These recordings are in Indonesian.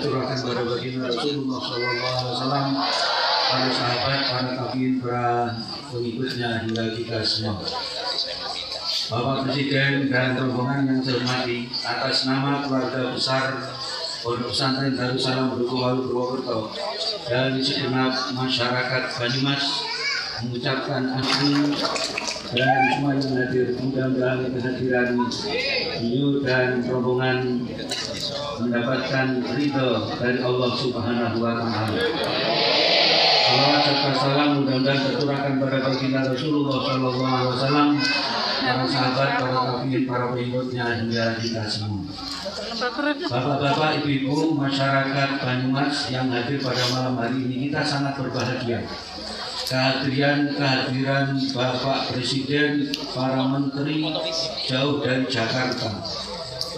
tercurahkan pada baginda Rasulullah SAW, para sahabat, para tabiin, para pengikutnya hingga kita semua. Bapak Presiden dan rombongan yang saya hormati, atas nama keluarga besar Pondok Pesantren Darussalam Dukuhalu Purwokerto dan segenap masyarakat Banyumas mengucapkan amin dan semua yang hadir, mudah-mudahan kehadiran beliau dan rombongan mendapatkan ridho dari Allah Subhanahu wa Ta'ala. Salawat serta salam mudah-mudahan tercurahkan pada baginda Rasulullah SAW, para sahabat, para tabiin, para pengikutnya hingga kita semua. Bapak-bapak, ibu-ibu, masyarakat Banyumas yang hadir pada malam hari ini, kita sangat berbahagia. Kehadiran Bapak Presiden, para menteri jauh dari Jakarta.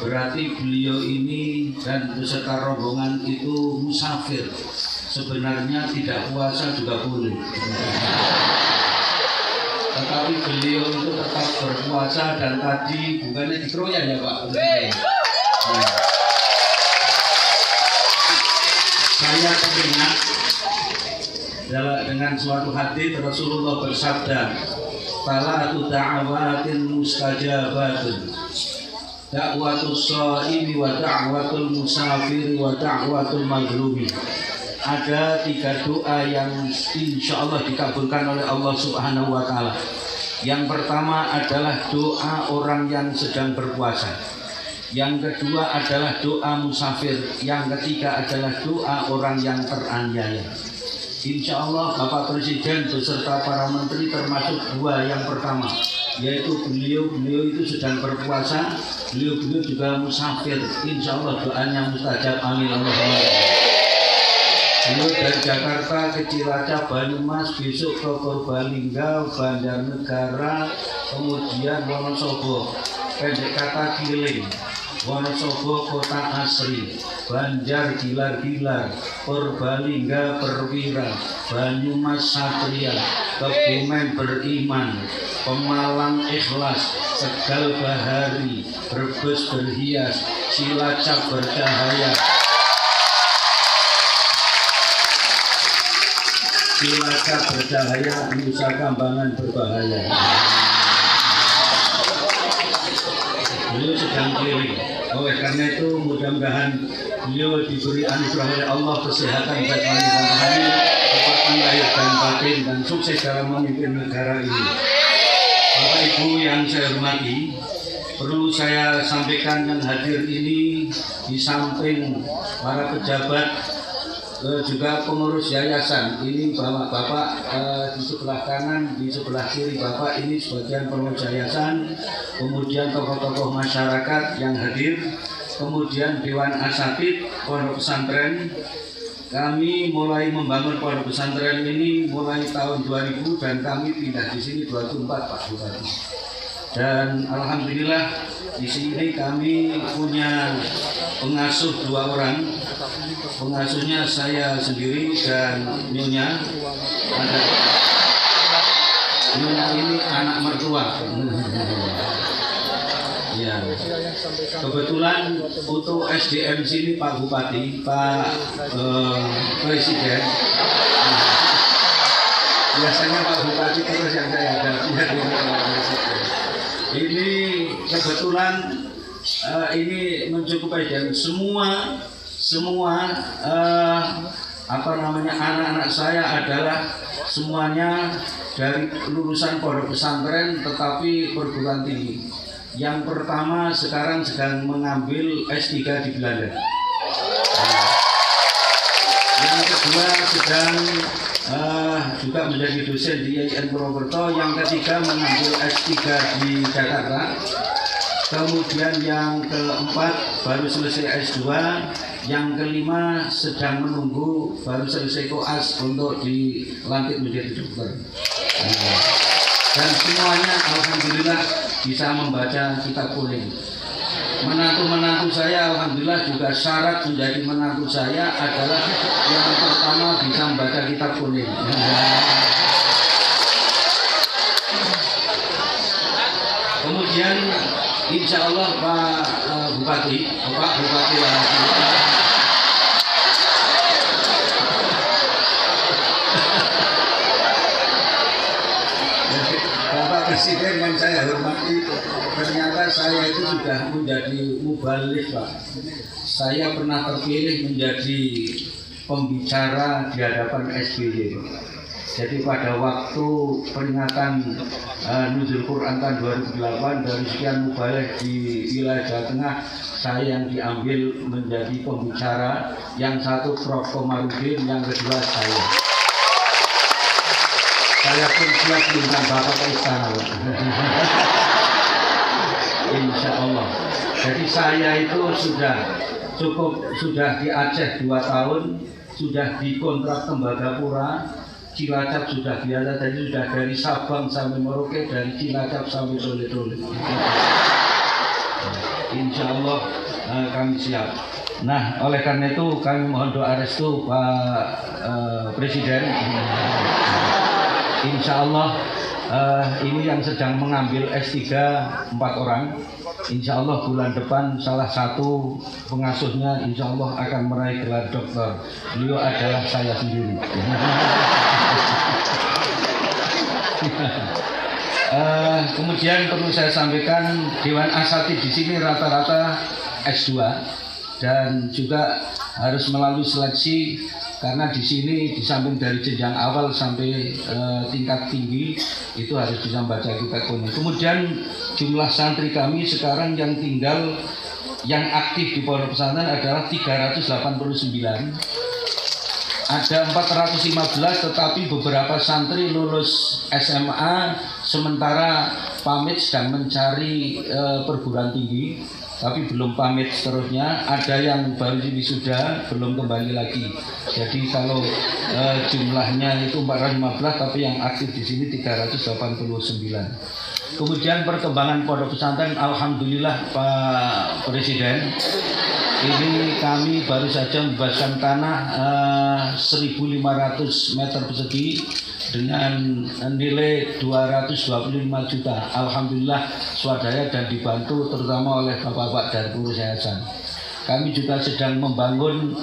Berarti beliau ini dan beserta rombongan itu musafir. Sebenarnya tidak puasa juga boleh. Tetapi beliau itu tetap berpuasa dan tadi bukannya dikeroyak ya Pak? Saya teringat dengan suatu hadits Rasulullah bersabda, "Talatu da'awatin mustajabatun, da'watus shaimi wa da'watul musafiri wa da'watul mazlumi." Ada 3 doa yang insya Allah dikabulkan oleh Allah Subhanahu wa Ta'ala. Yang pertama adalah doa orang yang sedang berpuasa. Yang kedua adalah doa musafir. Yang ketiga adalah doa orang yang teraniaya. Insya Allah Bapak Presiden beserta para menteri termasuk 2 yang pertama, yaitu beliau itu sedang berpuasa, beliau juga musafir. Insya Allah doanya mustajab, amin Allahumma. Beliau dari Jakarta ke Cilacap, Banyumas, besok ke Purbalingga, Banjarnegara, kemudian Wonosobo, pendek kata Giling, Wonosobo Kota Asri, Banjar Gilar-Gilar, Purbalingga Perwira, Banyumas Satria, Kebumen Beriman, Pemalang Ikhlas, Tegal Bahari, Brebes Berhias, Cilacap Bercahaya, Cilacap Bercahaya, Nusa Kambangan Berbahaya. Beliau sedang keliling. Oleh karena itu mudah-mudahan beliau diberi anugerah oleh Allah kesehatan batin dan rohani, kekuatan lahir dan batin, dan sukses dalam memimpin negara ini. Bapak Ibu yang saya hormati, perlu saya sampaikan yang hadir ini di samping para pejabat juga pengurus yayasan. Ini Bapak di sebelah kanan, di sebelah kiri Bapak ini sebagian pengurus yayasan, kemudian tokoh-tokoh masyarakat yang hadir, kemudian Dewan Asatidz Pondok Pesantren. Kami mulai membangun pondok pesantren ini mulai tahun 2000 dan kami pindah di sini 2004 Pak Bupati. Dan alhamdulillah di sini kami punya pengasuh 2 orang. Pengasuhnya saya sendiri dan Nyonya. Nyonya ini anak mertua. Ya. Kebetulan untuk SDM sini Pak Bupati, Pak Presiden. Biasanya Pak Bupati terus yang saya ada. Ini kebetulan ini mencukupi dan semua anak-anak saya adalah semuanya dari lulusan pondok pesantren tetapi perguruan tinggi. Yang pertama sekarang sedang mengambil S3 di Belanda. Yang kedua sedang juga menjadi dosen di IAIN Purwokerto. Yang ketiga mengambil S3 di Jakarta. Kemudian yang keempat baru selesai S2. Yang kelima sedang menunggu baru selesai koas untuk dilantik menjadi dokter. Dan semuanya alhamdulillah bisa membaca kitab kuning. Menantu-menantu saya alhamdulillah juga syarat menjadi menantu saya adalah yang pertama bisa membaca kitab kuning. Kemudian insya Allah Pak Bupati sudah menjadi mubalik, Pak. Saya pernah terpilih menjadi pembicara di hadapan SBY. Jadi pada waktu peringatan Nuzul Quran tahun 2008 dari sekian mubalik di wilayah Jawa Tengah, saya yang diambil menjadi pembicara. Yang satu Prof. Komarudin, yang kedua saya. Saya pun siap diundang Bapak ke istana. Insya Allah. Jadi saya itu sudah di Aceh 2 tahun, sudah di kontrak Tembagapura, Cilacap sudah biasa, jadi sudah dari Sabang sampai Merauke, dari Cilacap sampai Tole-Tole. Insya Allah kami siap. Nah, oleh karena itu kami mohon doa restu Pak Presiden. Insya Allah ini yang sedang mengambil S3 4 orang. Insya Allah bulan depan salah satu pengasuhnya insya Allah akan meraih gelar doktor. Beliau adalah saya sendiri. Kemudian perlu saya sampaikan Dewan Asatidz di sini rata-rata S2 dan juga harus melalui seleksi. Karena di sini di samping dari jenjang awal sampai tingkat tinggi itu harus bisa membaca kitab kuning. Kemudian jumlah santri kami sekarang yang tinggal yang aktif di pondok pesantren adalah 389. Ada 415 tetapi beberapa santri lulus SMA sementara pamit sedang mencari perguruan tinggi. Tapi belum pamit seterusnya, ada yang baru wisuda belum kembali lagi. Jadi kalau jumlahnya itu 415, tapi yang aktif di sini 389. Kemudian perkembangan pondok pesantren, alhamdulillah Pak Presiden, ini kami baru saja membebaskan tanah 1.500 meter persegi dengan nilai 225 juta. Alhamdulillah swadaya dan dibantu terutama oleh Bapak-bapak dari pengurus yayasan. Kami juga sedang membangun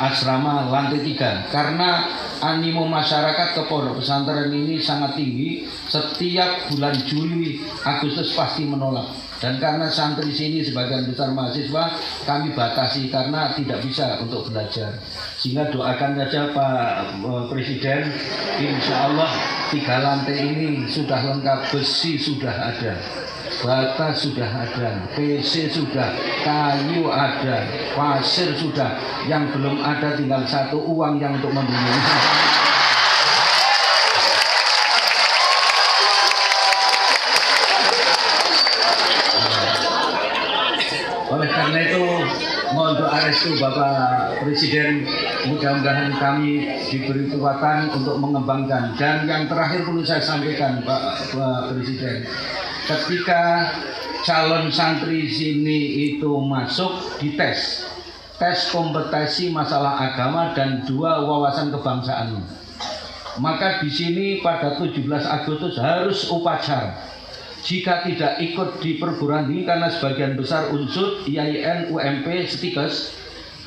asrama lantai 3 karena animo masyarakat ke pondok pesantren ini sangat tinggi. Setiap bulan Juli, Agustus pasti menolak. Dan karena santri sini sebagian besar mahasiswa, kami batasi karena tidak bisa untuk belajar. Sehingga doakan saja Pak Presiden, insya Allah 3 lantai ini sudah lengkap, besi sudah ada, bata sudah ada, PC sudah, kayu ada, pasir sudah. Yang belum ada tinggal satu uang yang untuk membeli. Oleh karena itu mohon doa restu Bapak Presiden, mudah-mudahan kami diberi kekuatan untuk mengembangkan. Dan yang terakhir perlu saya sampaikan Pak Presiden, ketika calon santri sini itu masuk dites, tes kompetensi masalah agama dan 2 wawasan kebangsaan. Maka di sini pada 17 Agustus harus upacara. Jika tidak ikut di perguruan tinggi karena sebagian besar unsur IAIN, UMP, Stikes,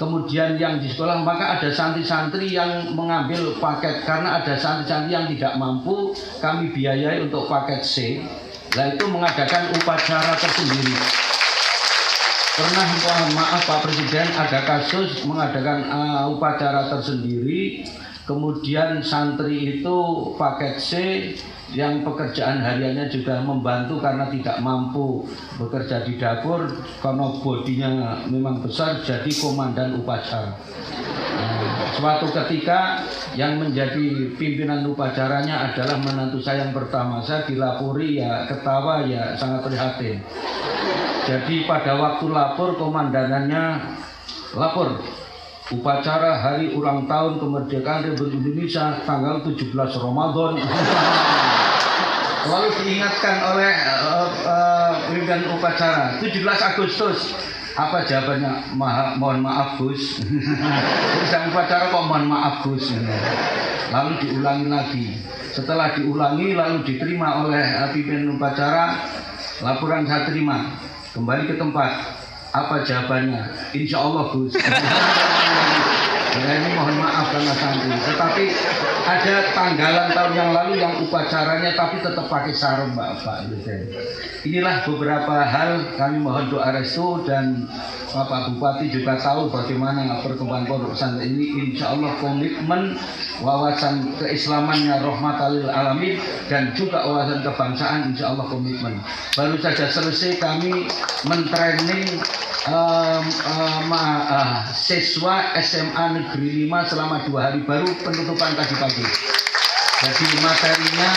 kemudian yang di sekolah, maka ada santri-santri yang mengambil paket karena ada santri-santri yang tidak mampu, kami biayai untuk paket C. Nah itu mengadakan upacara tersendiri. Pernah mohon maaf Pak Presiden ada kasus mengadakan upacara tersendiri, kemudian santri itu paket C yang pekerjaan hariannya juga membantu karena tidak mampu bekerja di dapur karena bodinya memang besar jadi komandan upacara. Suatu ketika yang menjadi pimpinan upacaranya adalah menantu saya yang pertama. Saya dilapori ya ketawa ya sangat prihatin. Jadi pada waktu lapor komandanannya lapor upacara hari ulang tahun kemerdekaan Republik Indonesia tanggal 17 Ramadan. Lalu diingatkan oleh pimpinan upacara 17 Agustus. Apa jawabannya? Mohon maaf Gus. Sedang upacara kok mohon maaf Gus. Lalu diulangi lagi. Setelah diulangi lalu diterima oleh pimpinan upacara. Laporan saya terima. Kembali ke tempat. Apa jawabannya? Insya Allah Gus. Ya, ini mohon maaf karena santri. Tetapi ada tanggalan tahun yang lalu yang upacaranya tapi tetap pakai sarung Pak Presiden. Inilah beberapa hal kami mohon doa restu dan Bapak Bupati juga tahu bagaimana perkembangan pondok pesantren ini. Insya Allah komitmen wawasan keislamannya rahmatan lil alamin dan juga wawasan kebangsaan insya Allah komitmen. Baru saja selesai kami mentraining siswa SMA Negeri 5 selama 2 hari baru penutupan tadi pagi. Jadi materinya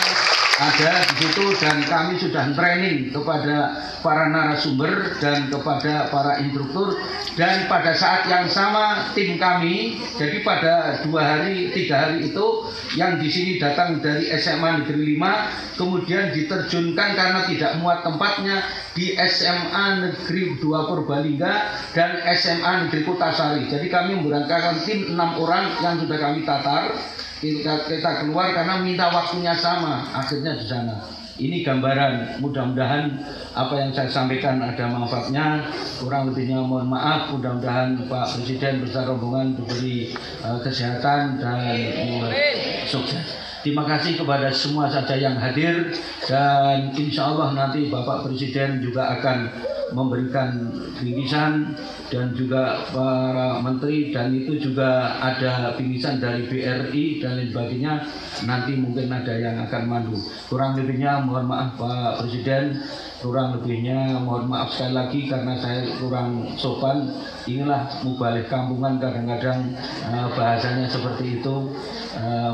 ada di situ dan kami sudah training kepada para narasumber dan kepada para instruktur dan pada saat yang sama tim kami jadi pada 2 hari 3 hari itu yang di sini datang dari SMA Negeri 5 kemudian diterjunkan karena tidak muat tempatnya di SMA Negeri 2 Purbalingga dan SMA Negeri Kutasari. Jadi kami memberangkatkan tim 6 orang yang sudah kami tatar. Kita keluar karena minta waktunya sama, akhirnya di sana. Ini gambaran, mudah-mudahan apa yang saya sampaikan ada manfaatnya. Kurang lebihnya mohon maaf, mudah-mudahan Pak Presiden beserta rombongan diberi kesehatan dan sukses. Terima kasih kepada semua saja yang hadir dan insya Allah nanti Bapak Presiden juga akan memberikan bingkisan dan juga para menteri dan itu juga ada bingkisan dari BRI dan lain sebagainya. Nanti mungkin ada yang akan mandu. Kurang lebihnya mohon maaf Pak Presiden, kurang lebihnya mohon maaf sekali lagi karena saya kurang sopan. Inilah mubalik kampungan kadang-kadang bahasanya seperti itu.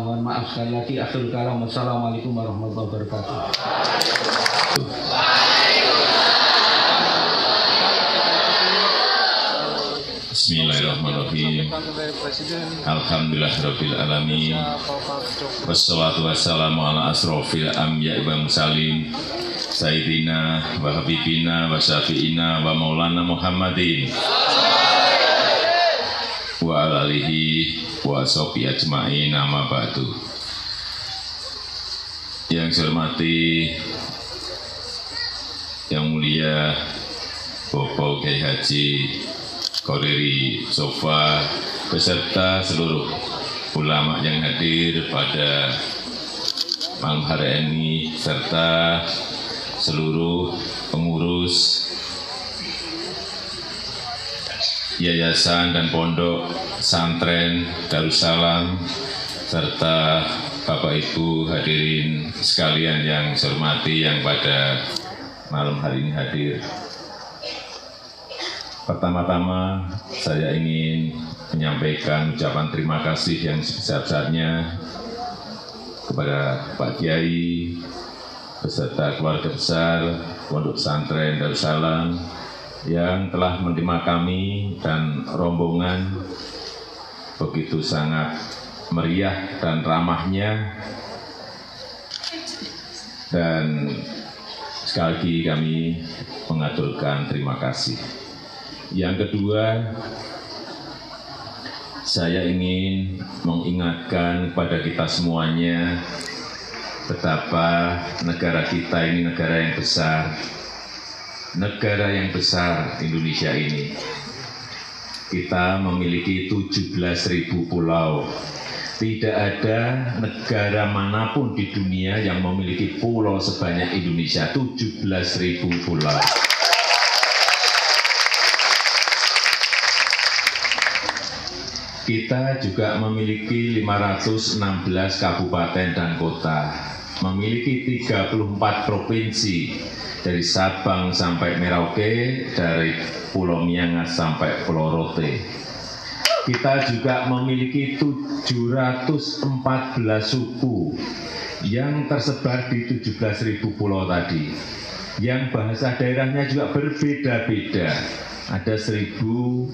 Mohon maaf sekali lagi. Akhirul kalam. Wassalamualaikum warahmatullahi wabarakatuh. Bismillahirrahmanirrahim. Alhamdulillahirabbil alamin. Wassalatu wassalamu ala asrofil anbiya'i wal mursalin sayyidina wa habibina wa syafi'ina wa maulana Muhammadin wa alihi wa sahbihi ajma'in, amma ba'du. Yang saya hormati yang mulia Bapak Kiai Haji Qoriri Sofa beserta seluruh ulama yang hadir pada malam hari ini serta seluruh pengurus yayasan dan pondok pesantren Darussalam serta Bapak Ibu hadirin sekalian yang saya hormati yang pada malam hari ini hadir. Pertama-tama saya ingin menyampaikan ucapan terima kasih yang sebesar-besarnya kepada Pak Kiai beserta keluarga besar Pondok Pesantren Darussalam yang telah menerima kami dan rombongan begitu sangat meriah dan ramahnya, dan sekali lagi kami mengaturkan terima kasih. Yang kedua, saya ingin mengingatkan kepada kita semuanya betapa negara kita ini negara yang besar. Negara yang besar Indonesia ini. Kita memiliki 17.000 pulau. Tidak ada negara manapun di dunia yang memiliki pulau sebanyak Indonesia, 17.000 pulau. Kita juga memiliki 516 kabupaten dan kota, memiliki 34 provinsi, dari Sabang sampai Merauke, dari Pulau Miangas sampai Pulau Rote. Kita juga memiliki 714 suku yang tersebar di 17.000 pulau tadi, yang bahasa daerahnya juga berbeda-beda. Ada 1.100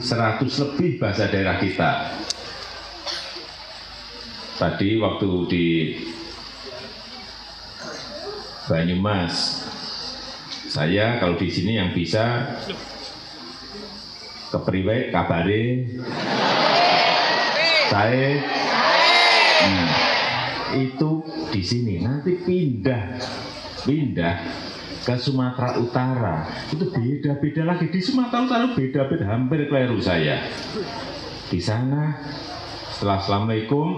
lebih bahasa daerah kita. Tadi waktu di Banyumas, saya kalau di sini yang bisa kepriwe kabare saya itu di sini, nanti pindah ke Sumatera Utara itu beda-beda lagi. Di Sumatera Utara beda-beda, hampir keliru saya. Di sana Setelah assalamualaikum,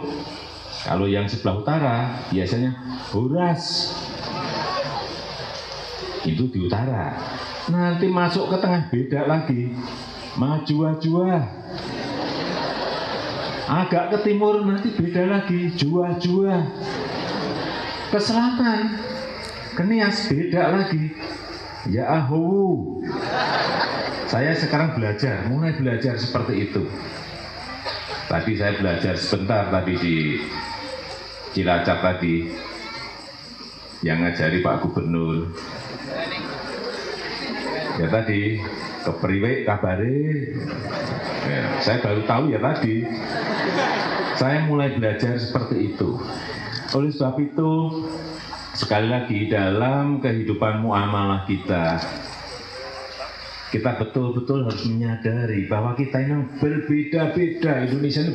kalau yang sebelah utara biasanya horas. Itu di utara. Nanti masuk ke tengah beda lagi. Majua-jua. Agak ke timur nanti beda lagi. Jua-jua. Ke selatan. Ke Nias beda lagi. Ya ahu. Saya sekarang mulai belajar seperti itu. Tadi saya belajar sebentar tadi di Cilacap tadi, yang ngajari Pak Gubernur. Ya tadi, kepriwe kabare. Ya, saya baru tahu ya tadi. Saya mulai belajar seperti itu. Oleh sebab itu, sekali lagi dalam kehidupan muamalah kita betul-betul harus menyadari bahwa kita ini berbeda-beda. Indonesia ini